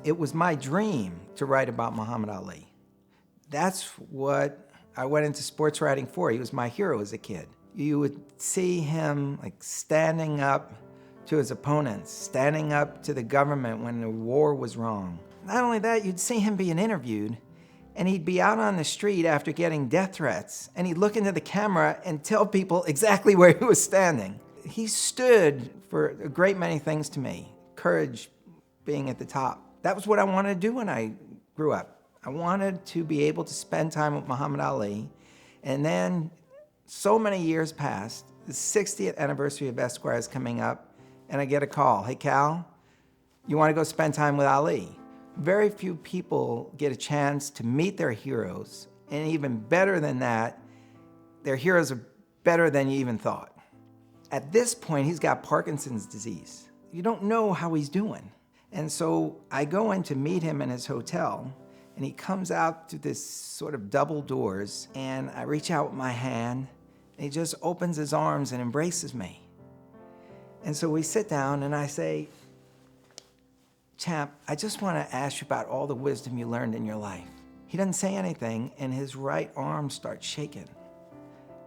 It was my dream to write about Muhammad Ali. That's what I went into sports writing for. He was my hero as a kid. You would see him like standing up to his opponents, standing up to the government when the war was wrong. Not only that, you'd see him being interviewed, and he'd be out on the street after getting death threats, and he'd look into the camera and tell people exactly where he was standing. He stood for a great many things to me, courage being at the top. That was what I wanted to do when I grew up. I wanted to be able to spend time with Muhammad Ali, and then so many years passed, the 60th anniversary of Esquire is coming up, and I get a call, hey Cal, you wanna go spend time with Ali? Very few people get a chance to meet their heroes, and even better than that, their heroes are better than you even thought. At this point, he's got Parkinson's disease. You don't know how he's doing. And so I go in to meet him in his hotel, and he comes out to this sort of double doors, and I reach out with my hand, and he just opens his arms and embraces me. And so we sit down, and I say, champ, I just want to ask you about all the wisdom you learned in your life. He doesn't say anything, and his right arm starts shaking.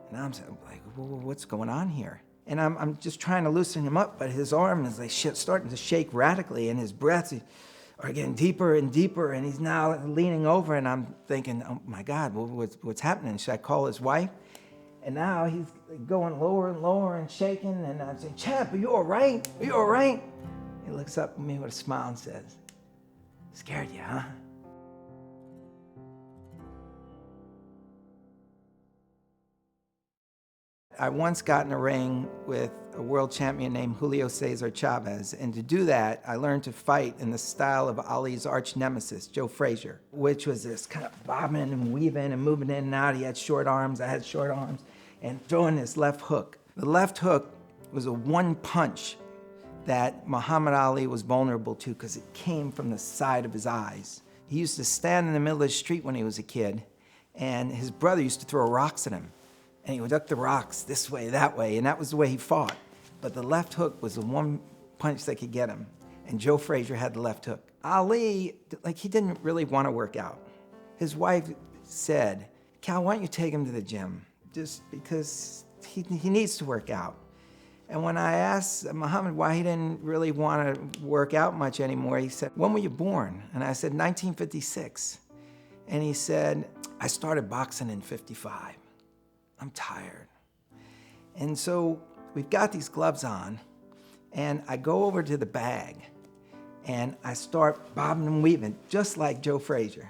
And I'm like, what's going on here? And I'm just trying to loosen him up, but his arm is like starting to shake radically, and his breaths are getting deeper and deeper, and he's now leaning over, and I'm thinking, oh my God, what's happening? Should I call his wife? And now he's going lower and lower and shaking, and I'm saying, champ, are you all right? Are you all right? He looks up at me with a smile and says, scared you, huh? I once got in a ring with a world champion named Julio Cesar Chavez, and to do that, I learned to fight in the style of Ali's arch nemesis, Joe Frazier, which was this kind of bobbing and weaving and moving in and out. He had short arms, I had short arms, and throwing this left hook. The left hook was a one punch that Muhammad Ali was vulnerable to because it came from the side of his eyes. He used to stand in the middle of the street when he was a kid, and his brother used to throw rocks at him. And he would duck the rocks this way, that way, and that was the way he fought. But the left hook was the one punch that could get him, and Joe Frazier had the left hook. Ali, he didn't really want to work out. His wife said, Cal, why don't you take him to the gym? Just because he needs to work out. And when I asked Muhammad why he didn't really want to work out much anymore, he said, when were you born? And I said, 1956. And he said, I started boxing in 55. I'm tired. And so we've got these gloves on, and I go over to the bag, and I start bobbing and weaving, just like Joe Frazier.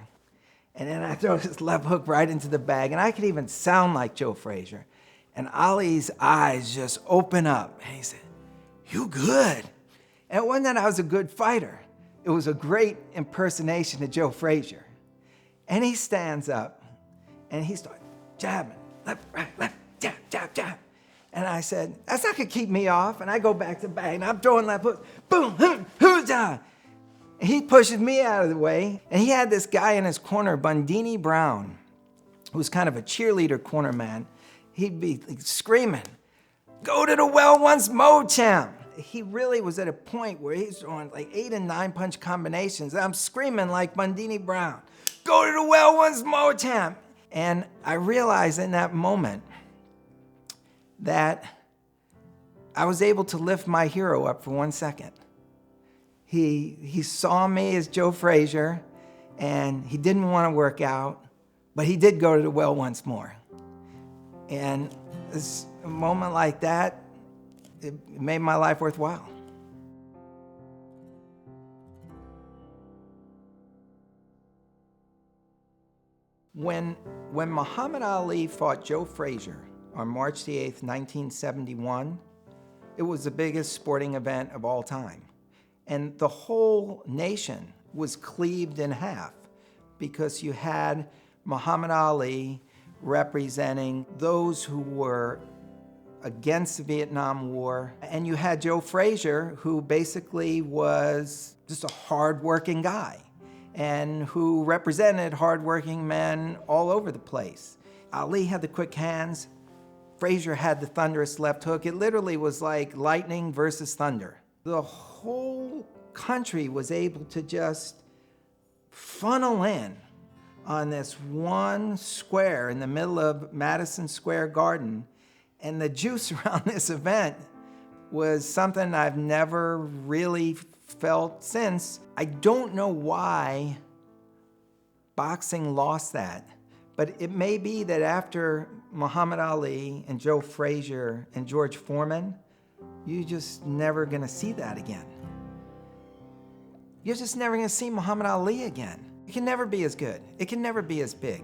And then I throw this left hook right into the bag, and I could even sound like Joe Frazier. And Ali's eyes just open up, and he said, you good. And it wasn't that I was a good fighter. It was a great impersonation of Joe Frazier. And he stands up, and he starts jabbing. Left, right, left, jab, jab, jab. And I said, that's not gonna keep me off. And I go back to the bag, and I'm throwing left hooks, boom, who's down? And he pushes me out of the way, and he had this guy in his corner, Bundini Brown, who was kind of a cheerleader corner man. He'd be screaming, go to the well once more, champ. He really was at a point where he's throwing like 8 and 9 punch combinations. And I'm screaming like Bundini Brown, go to the well once more, champ. And I realized in that moment that I was able to lift my hero up for 1 second. He saw me as Joe Frazier, and he didn't want to work out, but he did go to the well once more. And a moment like that, it made my life worthwhile. When Muhammad Ali fought Joe Frazier on March the 8th, 1971, it was the biggest sporting event of all time. And the whole nation was cleaved in half because you had Muhammad Ali representing those who were against the Vietnam War, and you had Joe Frazier, who basically was just a hard-working guy and who represented hardworking men all over the place. Ali had the quick hands. Frazier had the thunderous left hook. It literally was like lightning versus thunder. The whole country was able to just funnel in on this one square in the middle of Madison Square Garden. And the juice around this event was something I've never really felt since. I don't know why boxing lost that, but it may be that after Muhammad Ali and Joe Frazier and George Foreman, you're just never gonna see that again. You're just never gonna see Muhammad Ali again. It can never be as good. It can never be as big.